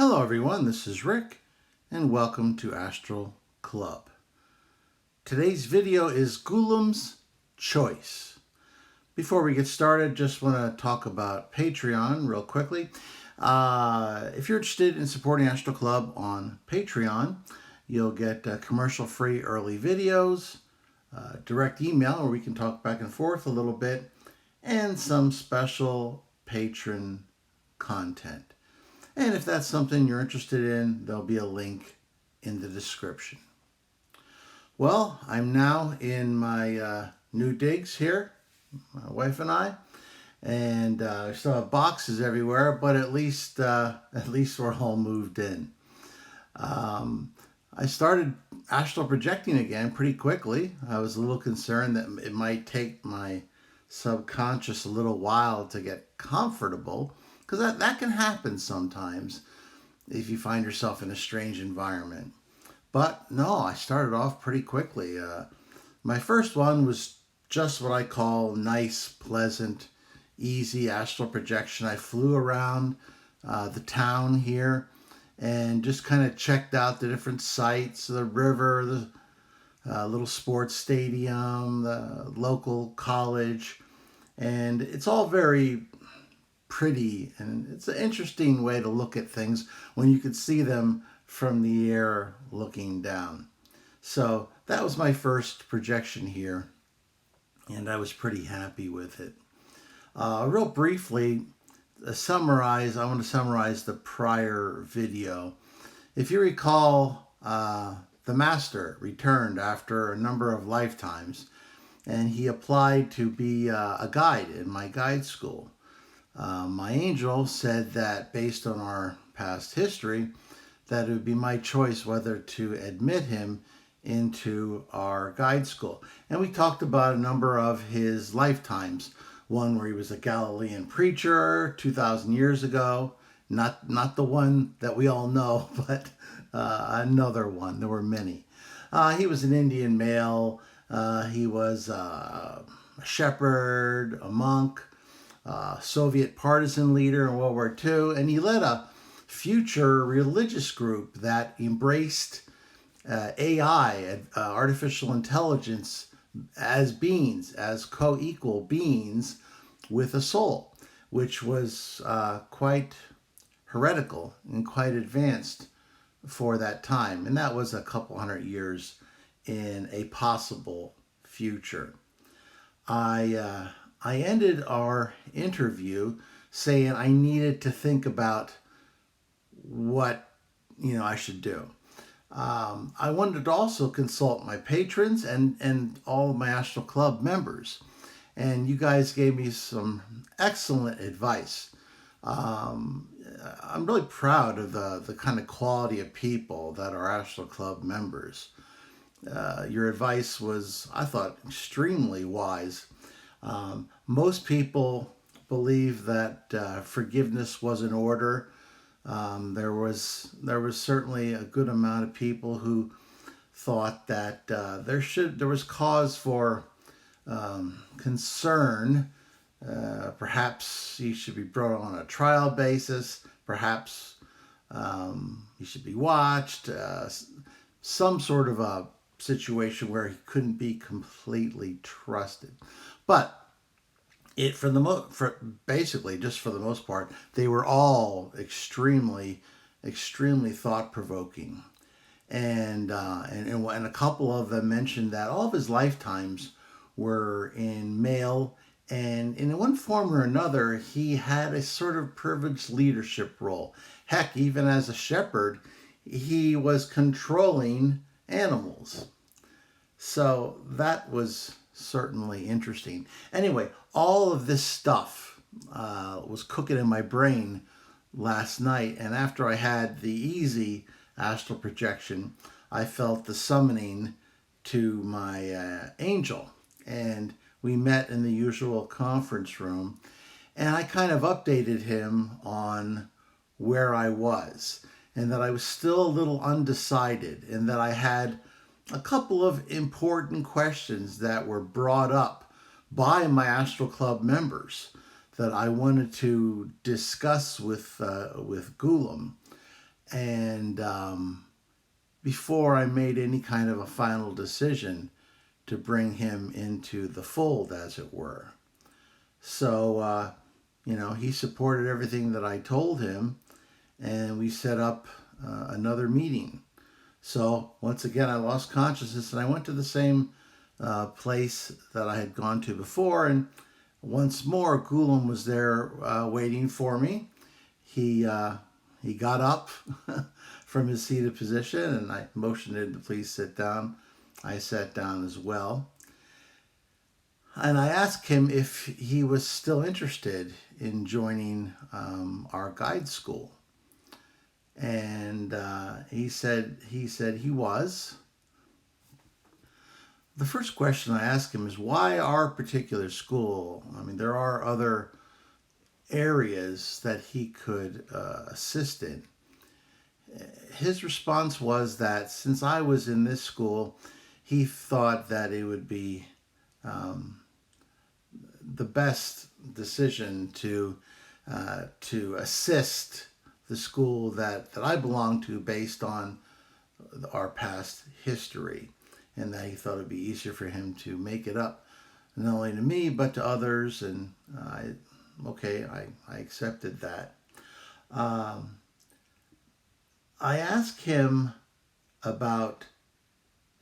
Hello everyone, this is Rick and welcome to Astral Club. Today's video is Ghulams Choice. Before we get started, just want to talk about Patreon real quickly. If you're interested in supporting Astral Club on Patreon, you'll get commercial-free early videos, direct email where we can talk back and forth a little bit, and some special patron content. And if that's something you're interested in, there'll be a link in the description. Well, I'm now in my new digs here, my wife and I, and I still have boxes everywhere, but at least we're all moved in. I started astral projecting again pretty quickly. I was a little concerned that it might take my subconscious a little while to get comfortable, because that can happen sometimes if you find yourself in a strange environment. But no, I started off pretty quickly. My first one was just what I call nice, pleasant, easy astral projection. I flew around the town here and just kind of checked out the different sites, the river, the little sports stadium, the local college, and it's all very pretty, and it's an interesting way to look at things when you could see them from the air looking down. So that was my first projection here, and I was pretty happy with it. Real briefly, I want to summarize the prior video. If you recall, the master returned after a number of lifetimes, and he applied to be a guide in my guide school. My angel said that based on our past history, that it would be my choice whether to admit him into our guide school. And we talked about a number of his lifetimes. One where he was a Galilean preacher 2,000 years ago, not the one that we all know, but another one. There were many. He was an Indian male. He was a shepherd, a monk, Soviet partisan leader in World War II, and he led a future religious group that embraced AI, artificial intelligence, as beings, as co-equal beings with a soul, which was quite heretical and quite advanced for that time. And that was a couple hundred years in a possible future. I ended our interview saying I needed to think about what I should do. I wanted to also consult my patrons and all of my Astral Club members, and you guys gave me some excellent advice. I'm really proud of the kind of quality of people that are Astral Club members. Your advice was, I thought, extremely wise. Most people believe that forgiveness was in order. There was certainly a good amount of people who thought that there was cause for concern. Perhaps he should be brought on a trial basis. Perhaps he should be watched. Some sort of a situation where he couldn't be completely trusted. But basically, just for the most part, they were all extremely thought-provoking, and a couple of them mentioned that all of his lifetimes were in male, and in one form or another, he had a sort of privileged leadership role. Heck, even as a shepherd, he was controlling animals. So that was certainly interesting. Anyway, all of this stuff was cooking in my brain last night, and after I had the easy astral projection, I felt the summoning to my angel, and we met in the usual conference room, and I kind of updated him on where I was, and that I was still a little undecided, and that I had a couple of important questions that were brought up by my Astral Club members that I wanted to discuss with Ghulam. And before I made any kind of a final decision to bring him into the fold, as it were. So, he supported everything that I told him, and we set up another meeting. So, once again, I lost consciousness and I went to the same place that I had gone to before. And once more, Ghulam was there waiting for me. He got up from his seated position, and I motioned him to please sit down. I sat down as well. And I asked him if he was still interested in joining our guide school. And he said he was. The first question I asked him is, why our particular school? I mean, there are other areas that he could assist in. His response was that since I was in this school, he thought that it would be the best decision to assist the school that I belong to based on our past history, and that he thought it would be easier for him to make it up not only to me but to others. And I accepted that. I asked him about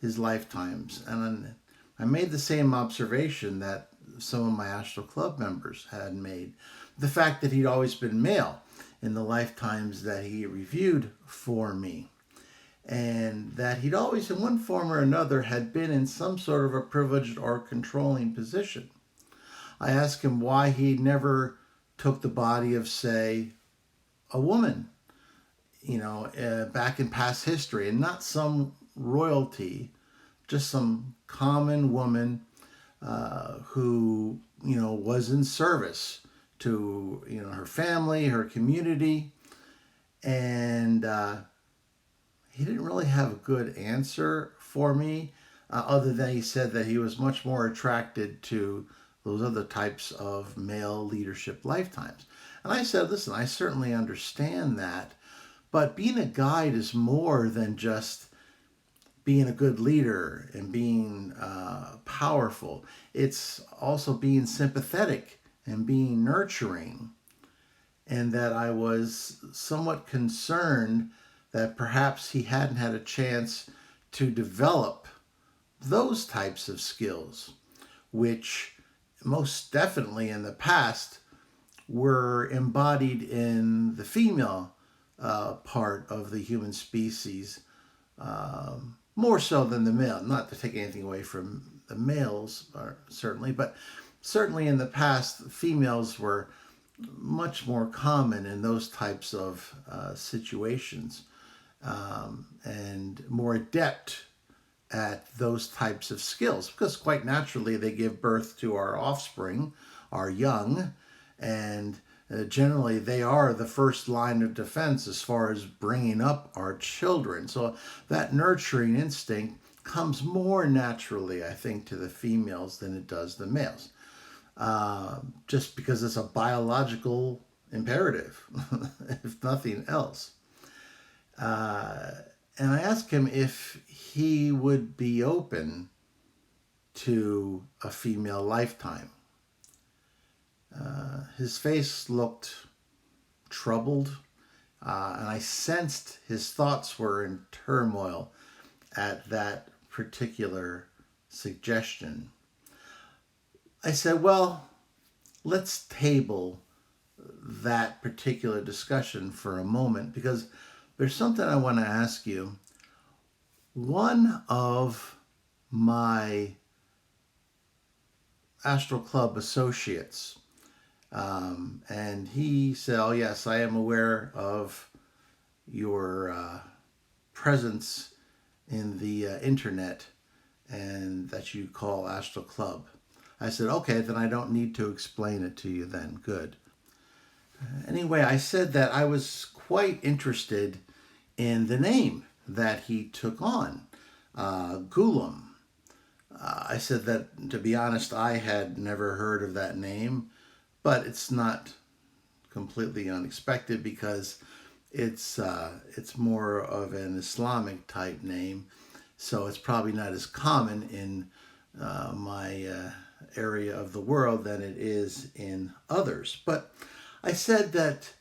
his lifetimes, and I made the same observation that some of my Astral Club members had made. The fact that he'd always been male in the lifetimes that he reviewed for me, and that he'd always, in one form or another, had been in some sort of a privileged or controlling position. I asked him why he never took the body of, say, a woman, back in past history, and not some royalty, just some common woman who, was in service to, her family, her community. And he didn't really have a good answer for me, other than he said that he was much more attracted to those other types of male leadership lifetimes. And I said, listen, I certainly understand that, but being a guide is more than just being a good leader and being powerful. It's also being sympathetic and being nurturing. And that I was somewhat concerned that perhaps he hadn't had a chance to develop those types of skills, which most definitely in the past were embodied in the female part of the human species, more so than the male. Not to take anything away from the males, certainly, but certainly in the past, females were much more common in those types of situations, and more adept at those types of skills, because quite naturally they give birth to our offspring, our young, and generally they are the first line of defense as far as bringing up our children. So that nurturing instinct comes more naturally, I think, to the females than it does the males, just because it's a biological imperative, if nothing else. And I asked him if he would be open to a female lifetime. His face looked troubled, and I sensed his thoughts were in turmoil at that particular suggestion. I said, well, let's table that particular discussion for a moment, because there's something I want to ask you. One of my Astral Club associates, and he said, oh yes, I am aware of your presence in the internet, and that you call Astral Club. I said, okay, then I don't need to explain it to you then. Good. Anyway, I said that I was quite interested in the name that he took on, Ghulam. I said that, to be honest, I had never heard of that name, but it's not completely unexpected, because it's more of an Islamic type name, so it's probably not as common in my area of the world than it is in others. But I said that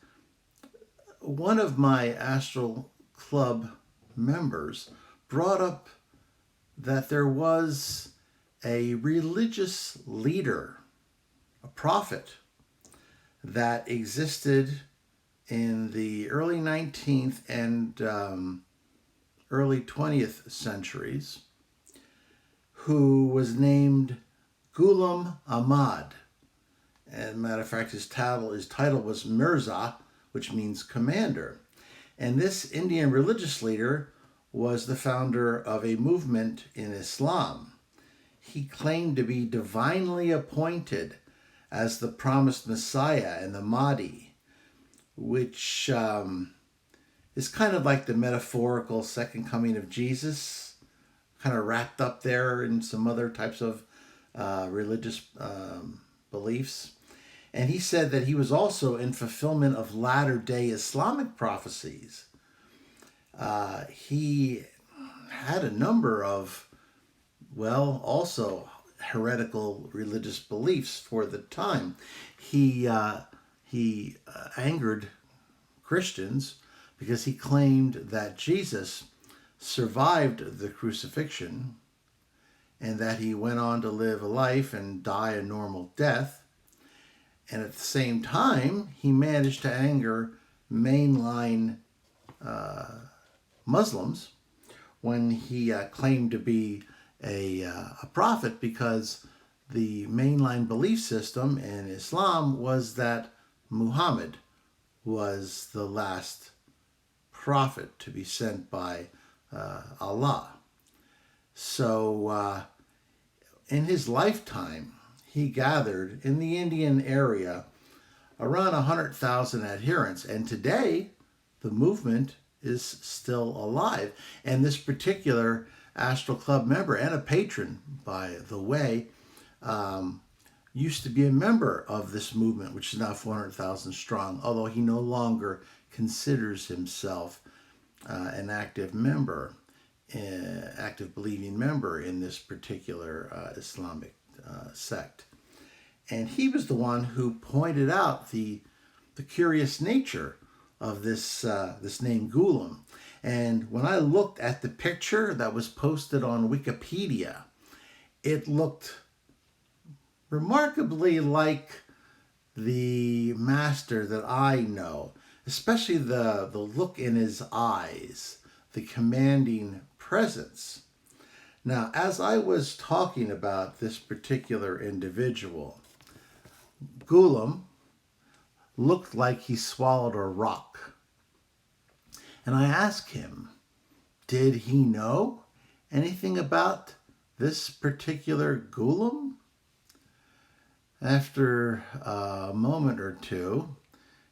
one of my Astral Club members brought up that there was a religious leader, a prophet, that existed in the early 19th and early 20th centuries, who was named Ghulam Ahmad. And matter of fact, his title was Mirza, which means commander. And this Indian religious leader was the founder of a movement in Islam. He claimed to be divinely appointed as the promised Messiah and the Mahdi, which is kind of like the metaphorical second coming of Jesus, kind of wrapped up there in some other types of religious beliefs. And he said that he was also in fulfillment of latter-day Islamic prophecies. He had a number of, also heretical religious beliefs for the time. He angered Christians because he claimed that Jesus survived the crucifixion and that he went on to live a life and die a normal death. And at the same time, he managed to anger mainline Muslims when he claimed to be a prophet, because the mainline belief system in Islam was that Muhammad was the last prophet to be sent by Allah. So in his lifetime, he gathered in the Indian area around 100,000 adherents. And today, the movement is still alive. And this particular Astral Club member, and a patron, by the way, used to be a member of this movement, which is now 400,000 strong, although he no longer considers himself an active member, active believing member in this particular Islamic sect. And he was the one who pointed out the curious nature of this name Ghulam. And when I looked at the picture that was posted on Wikipedia, it looked remarkably like the master that I know, especially the look in his eyes, the commanding presence. Now, as I was talking about this particular individual, Ghulam looked like he swallowed a rock. And I asked him, did he know anything about this particular Ghulam? After a moment or two,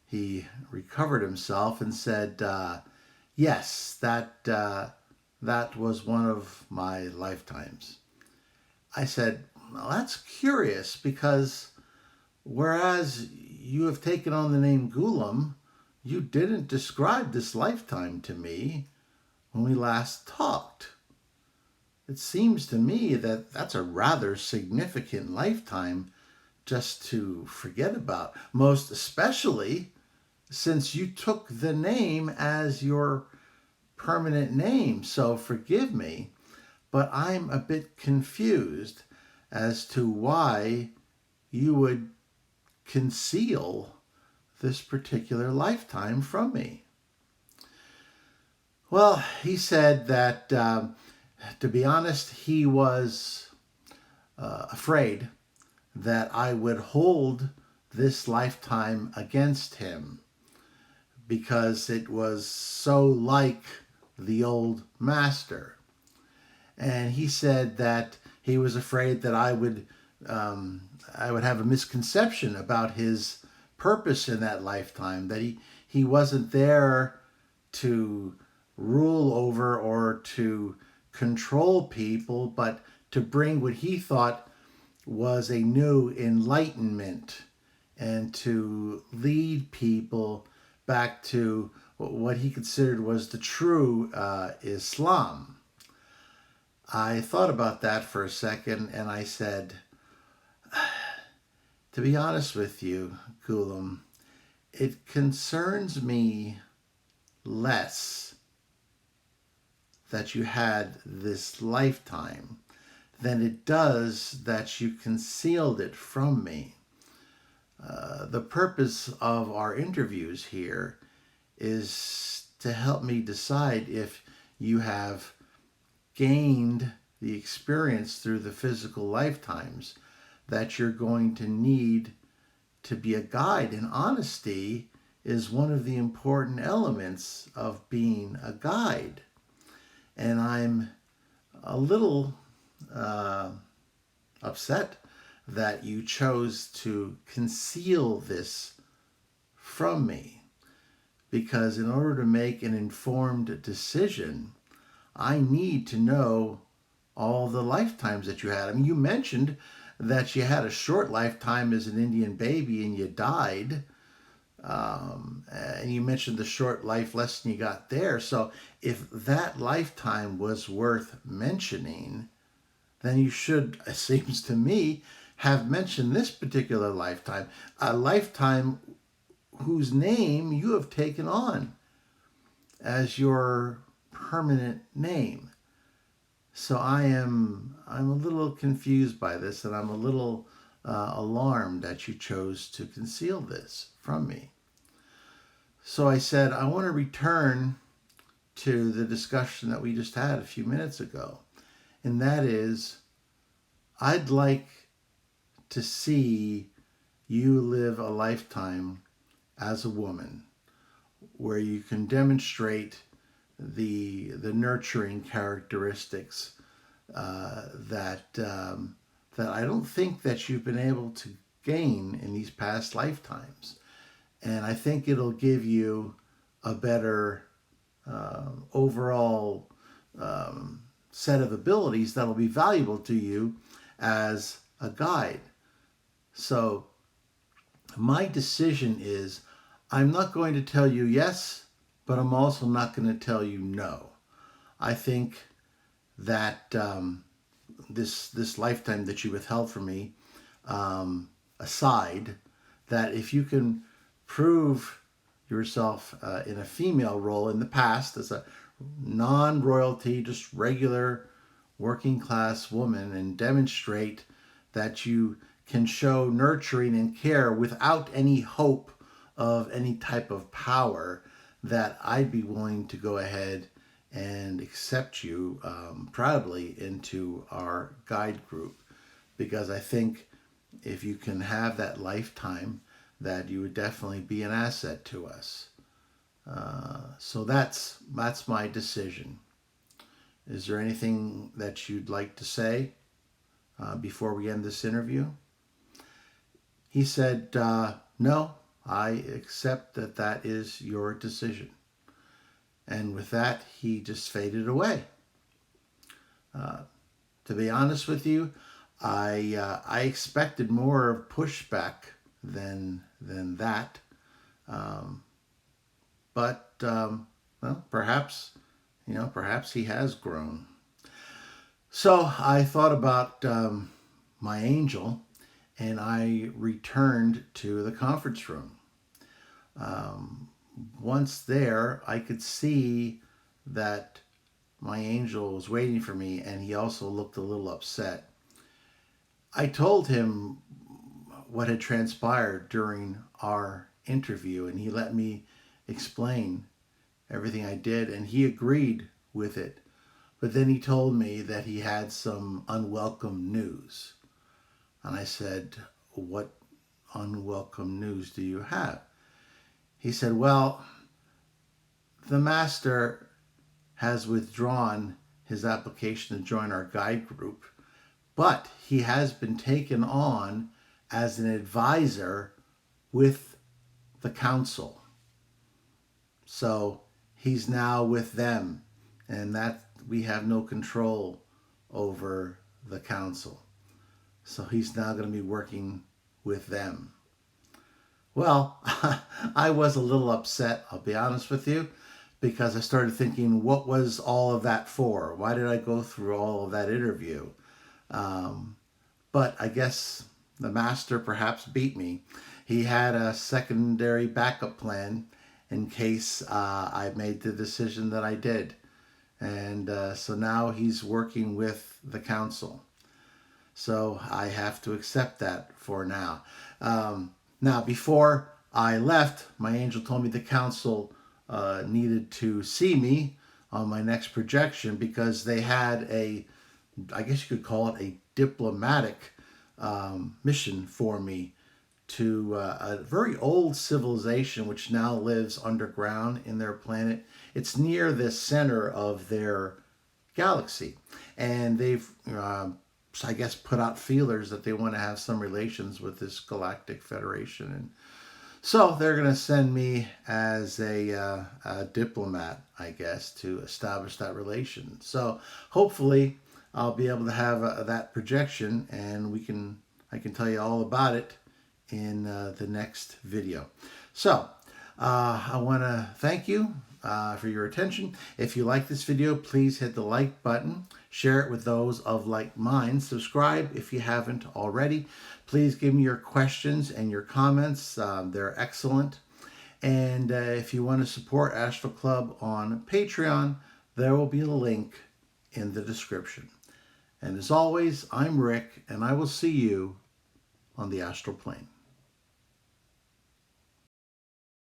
he recovered himself and said, yes, that was one of my lifetimes. I said, well, that's curious, because whereas you have taken on the name Ghulam, you didn't describe this lifetime to me when we last talked. It seems to me that that's a rather significant lifetime just to forget about, most especially since you took the name as your permanent name. So forgive me, but I'm a bit confused as to why you would conceal this particular lifetime from me. Well, he said that, to be honest, he was afraid that I would hold this lifetime against him because it was so like the old master. And he said that he was afraid that I would have a misconception about his purpose in that lifetime, that he wasn't there to rule over or to control people, but to bring what he thought was a new enlightenment and to lead people back to what he considered was the true Islam. I thought about that for a second and I said, to be honest with you, Ghulam, it concerns me less that you had this lifetime than it does that you concealed it from me. The purpose of our interviews here is to help me decide if you have gained the experience through the physical lifetimes that you're going to need to be a guide. And honesty is one of the important elements of being a guide. And I'm a little upset that you chose to conceal this from me. Because in order to make an informed decision, I need to know all the lifetimes that you had. I mean, you mentioned that you had a short lifetime as an Indian baby and you died. And you mentioned the short life lesson you got there. So if that lifetime was worth mentioning, then you should, it seems to me, have mentioned this particular lifetime, a lifetime whose name you have taken on as your permanent name. So I'm a little confused by this, and I'm a little alarmed that you chose to conceal this from me. So I said, I want to return to the discussion that we just had a few minutes ago. And that is, I'd like to see you live a lifetime as a woman where you can demonstrate the nurturing characteristics that I don't think that you've been able to gain in these past lifetimes. And I think it'll give you a better overall set of abilities that'll be valuable to you as a guide. So my decision is, I'm not going to tell you yes, but I'm also not going to tell you no. I think that this lifetime that you withheld from me aside, that if you can prove yourself in a female role in the past as a non-royalty, just regular working class woman, and demonstrate that you can show nurturing and care without any hope of any type of power, that I'd be willing to go ahead and accept you proudly into our guide group. Because I think if you can have that lifetime, that you would definitely be an asset to us. So that's my decision. Is there anything that you'd like to say before we end this interview? He said, no, I accept that is your decision. And with that, he just faded away. To be honest with you, I expected more of pushback than that. But well, perhaps he has grown. So I thought about my angel, and I returned to the conference room. Once there, I could see that my angel was waiting for me, and he also looked a little upset. I told him what had transpired during our interview, and he let me explain everything I did, and he agreed with it. But then he told me that he had some unwelcome news. And I said, what unwelcome news do you have? He said, well, the master has withdrawn his application to join our guide group, but he has been taken on as an advisor with the council. So he's now with them, and that we have no control over the council. So he's now going to be working with them. Well, I was a little upset, I'll be honest with you, because I started thinking, what was all of that for? Why did I go through all of that interview? Um, but I guess the master perhaps beat me. He had a secondary backup plan in case I made the decision that I did. And so now he's working with the council. So I have to accept that for now. Now, before I left, my angel told me the council needed to see me on my next projection because they had I guess you could call it a diplomatic mission for me to a very old civilization which now lives underground in their planet. It's near the center of their galaxy, and they've I guess put out feelers that they want to have some relations with this galactic federation, and so they're going to send me as a diplomat, I guess, to establish that relation. So hopefully I'll be able to have that projection, and I can tell you all about it in the next video. So I want to thank you for your attention. If you like this video, please hit the like button. Share it with those of like mind. Subscribe if you haven't already. Please give me your questions and your comments. They're excellent. And if you want to support Astral Club on Patreon, there will be a link in the description. And as always, I'm Rick, and I will see you on the astral plane.